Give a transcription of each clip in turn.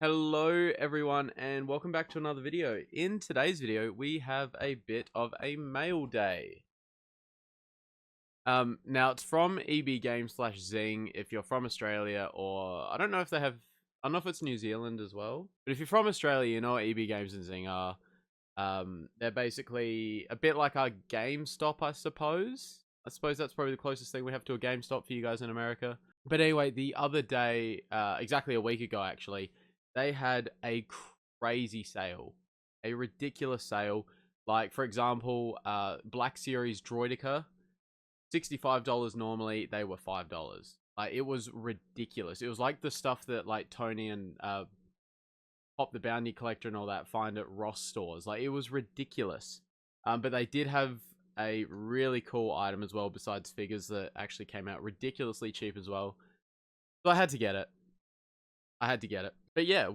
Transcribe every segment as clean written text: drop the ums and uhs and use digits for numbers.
Hello everyone and welcome back to another video. In today's video we have a bit of a mail day. Now it's from EB Games / Zing if you're from Australia, or I don't know if they have, I don't know if it's New Zealand as well. But if you're from Australia, you know what EB Games and Zing are. They're basically a bit like our GameStop, I suppose. I suppose that's probably the closest thing we have to a GameStop for you guys in America. But anyway, the other day, exactly a week ago actually, they had a crazy sale, a ridiculous sale. Like, for example, Black Series Droideka, $65 normally, they were $5. Like, it was ridiculous. It was like the stuff that, like, Tony and Pop the Bounty Collector and all that find at Ross stores. Like, it was ridiculous. But they did have a really cool item as well, besides figures that actually came out ridiculously cheap as well. So I had to get it. But yeah,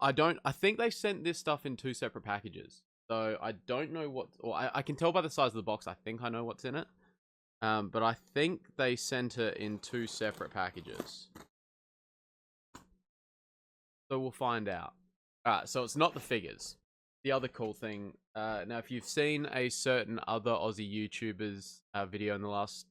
I think they sent this stuff in 2 separate packages. So I don't know what, or I can tell by the size of the box, I think I know what's in it. But I think they sent it in 2 separate packages. So we'll find out. Alright, so it's not the figures. The other cool thing, now if you've seen a certain other Aussie YouTubers video in the last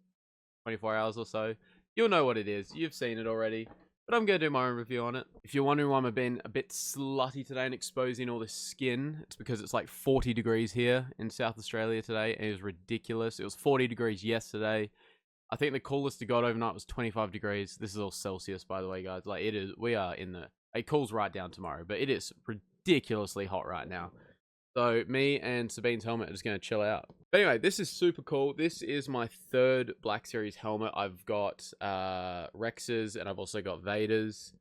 24 hours or so, you'll know what it is. You've seen it already. But I'm going to do my own review on it. If you're wondering why I'm being a bit slutty today and exposing all this skin, it's because it's like 40 degrees here in South Australia today. It is ridiculous. It was 40 degrees yesterday. I think the coolest it got overnight was 25 degrees. This is all Celsius, by the way, guys. Like, it is, we are in the, it cools right down tomorrow, but it is ridiculously hot right now. So me and Sabine's helmet are just going to chill out. But anyway, this is super cool. This is my 3rd Black Series helmet. I've got Rex's and I've also got Vader's.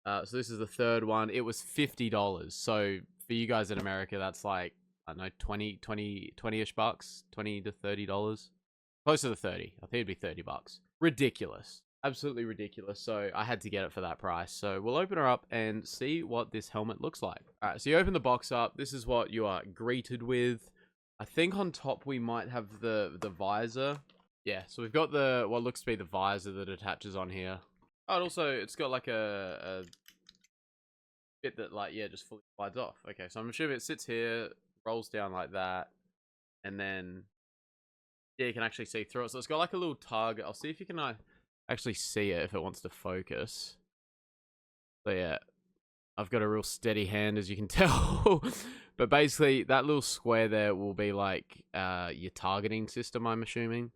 So this is the 3rd one. It was $50. So for you guys in America, that's like, I don't know, 20-ish bucks, $20 to $30. Closer to 30. I think it'd be 30 bucks. Ridiculous. Absolutely ridiculous. So I had to get it for that price. So we'll open her up and see what this helmet looks like. All right, so you open the box up. This is what you are greeted with. I think on top we might have the visor. Yeah, so we've got the what looks to be the visor that attaches on here. Oh, and also it's got like a bit that, like, yeah, just fully slides off. Okay, so I'm assuming it sits here, rolls down like that, and then yeah, you can actually see through it. So it's got like a little target. I'll see if you can actually see it if it wants to focus. So yeah, I've got a real steady hand, as you can tell. But basically, that little square there will be like your targeting system, I'm assuming.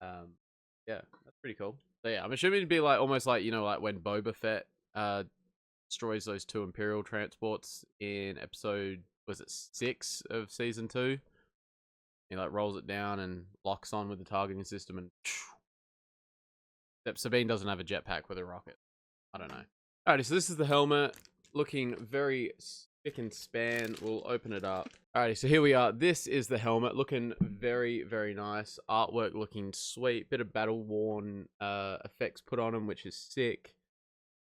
Yeah, that's pretty cool. So yeah, I'm assuming it'd be like almost like, you know, like when Boba Fett destroys those 2 Imperial transports in episode, was it 6 of season 2? He like rolls it down and locks on with the targeting system, and except Sabine doesn't have a jetpack with a rocket. I don't know. Alrighty, so this is the helmet, looking very spick and span. We'll open it up. Alrighty, so here we are. This is the helmet, looking very, very nice. Artwork looking sweet. Bit of battle worn effects put on them, which is sick.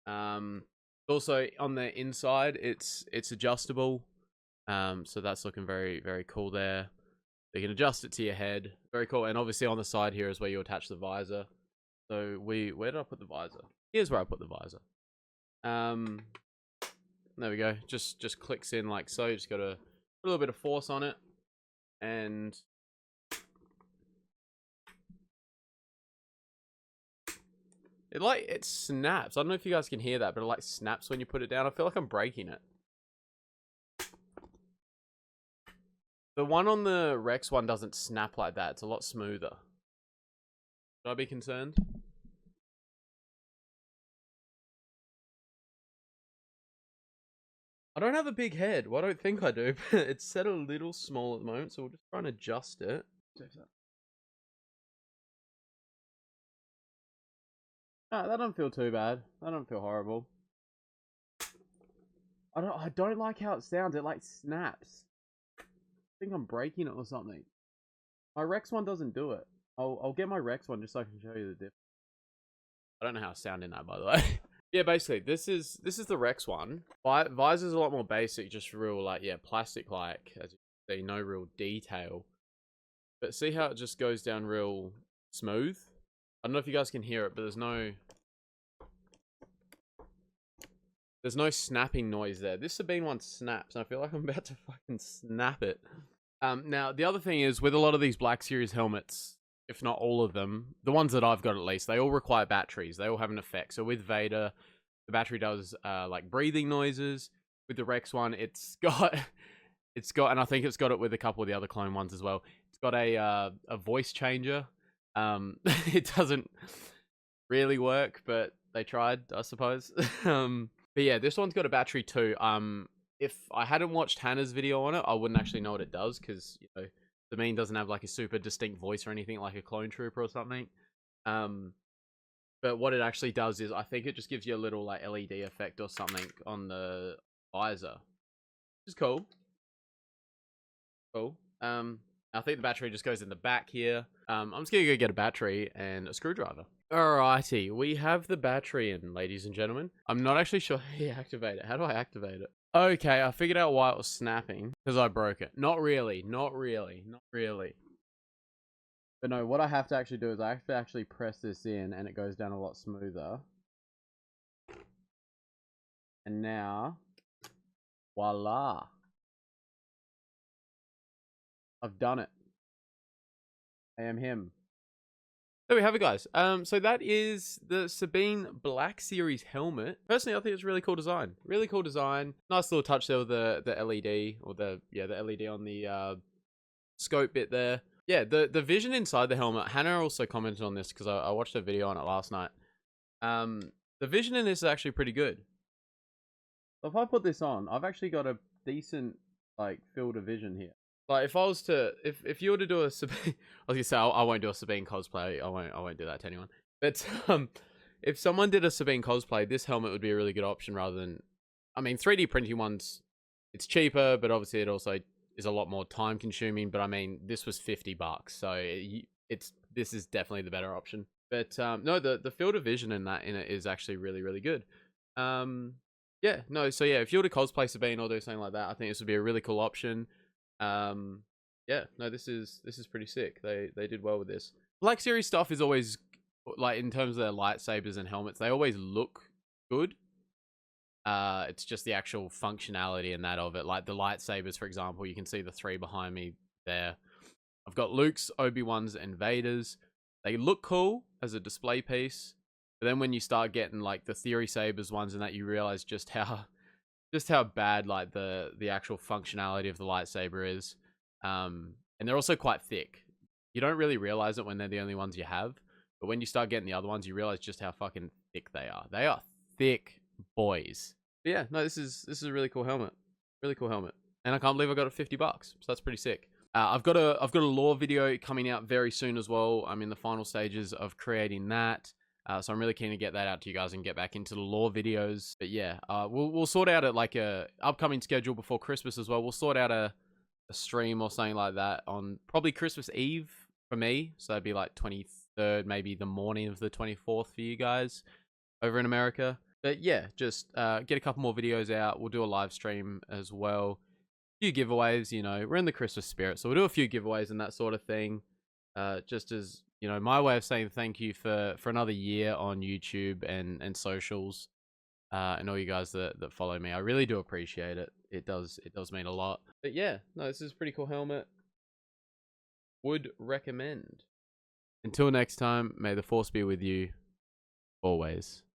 Also on the inside, it's adjustable. So that's looking very, very cool there. You can adjust it to your head. Very cool. And obviously on the side here is where you attach the visor. So where did I put the visor? Here's where I put the visor. There we go. Just clicks in like so. You just got a little bit of force on it, and it snaps. I don't know if you guys can hear that, but it like snaps when you put it down. I feel like I'm breaking it. The one on the Rex one doesn't snap like that. It's a lot smoother. Should I be concerned? I don't have a big head. Well, I don't think I do, but it's set a little small at the moment, so we'll just try and adjust it. Ah, that don't feel too bad. That don't feel horrible. I don't like how it sounds. It like snaps. I think I'm breaking it or something. My Rex one doesn't do it. I'll get my Rex one just so I can show you the difference. I don't know how to sound in that, by the way. Yeah, basically, this is the Rex one. Visor's a lot more basic, just real, like, yeah, plastic-like, as you can see, no real detail. But see how it just goes down real smooth? I don't know if you guys can hear it, but there's no There's no snapping noise there. This Sabine one snaps, and I feel like I'm about to fucking snap it. Now, the other thing is, with a lot of these Black Series helmets, if not all of them, the ones that I've got at least, they all require batteries. They all have an effect. So with Vader, the battery does like breathing noises. With the Rex one, it's got, and I think it's got it with a couple of the other clone ones as well. It's got a voice changer. It doesn't really work, but they tried, I suppose. But yeah, this one's got a battery too. If I hadn't watched Hannah's video on it, I wouldn't actually know what it does, because, you know, Sabine doesn't have like a super distinct voice or anything like a clone trooper or something. But what it actually does is, I think it just gives you a little like LED effect or something on the visor, which is cool. Cool. I think the battery just goes in the back here. I'm just gonna go get a battery and a screwdriver. Alrighty, we have the battery in, ladies and gentlemen. I'm not actually sure how you activate it. How do I activate it? Okay, I figured out why it was snapping. Because I broke it. Not really. But no, what I have to actually do is I have to actually press this in, and it goes down a lot smoother. And now, voila. I've done it. I am him. There we have it, guys. So that is the Sabine Black Series helmet. Personally, I think it's a really cool design. Really cool design. Nice little touch there with the LED, or the LED on the scope bit there. Yeah, the vision inside the helmet. Hannah also commented on this because I watched a video on it last night. The vision in this is actually pretty good. So if I put this on, I've actually got a decent like field of vision here. Like, if I was to, if you were to do a Sabine, I was gonna say I won't do a Sabine cosplay. I won't do that to anyone. But if someone did a Sabine cosplay, this helmet would be a really good option rather than, I mean, 3D printing ones. It's cheaper, but obviously it also is a lot more time consuming. But I mean, this was $50, so this is definitely the better option. But no, the field of vision in it is actually really good. Yeah, no, so yeah, if you were to cosplay Sabine or do something like that, I think this would be a really cool option. Yeah, no, this is pretty sick. They did well with this. Black Series stuff is always, like, in terms of their lightsabers and helmets, they always look good. It's just the actual functionality and that of it. Like the lightsabers, for example, you can see the 3 behind me there. I've got Luke's, Obi-Wan's, and Vader's. They look cool as a display piece, but then when you start getting like the Theory Sabers ones and that, you realize just how bad like the actual functionality of the lightsaber is. And they're also quite thick. You don't really realize it when they're the only ones you have, but when you start getting the other ones, you realize just how fucking thick they are. They are thick boys. But yeah, no, this is a really cool helmet. Really cool helmet. And I can't believe I got it $50, so that's pretty sick. I've got a lore video coming out very soon as well. I'm in the final stages of creating that. So I'm really keen to get that out to you guys and get back into the lore videos. But yeah, we'll sort out a upcoming schedule before Christmas as well. We'll sort out a stream or something like that on probably Christmas Eve for me. So that'd be like 23rd, maybe the morning of the 24th for you guys over in America. But yeah, just get a couple more videos out. We'll do a live stream as well. A few giveaways, you know, we're in the Christmas spirit, so we'll do a few giveaways and that sort of thing. Just as, you know, my way of saying thank you for another year on YouTube and socials, and all you guys that follow me. I really do appreciate it. It does mean a lot. But yeah, no, this is a pretty cool helmet. Would recommend. Until next time, may the force be with you always.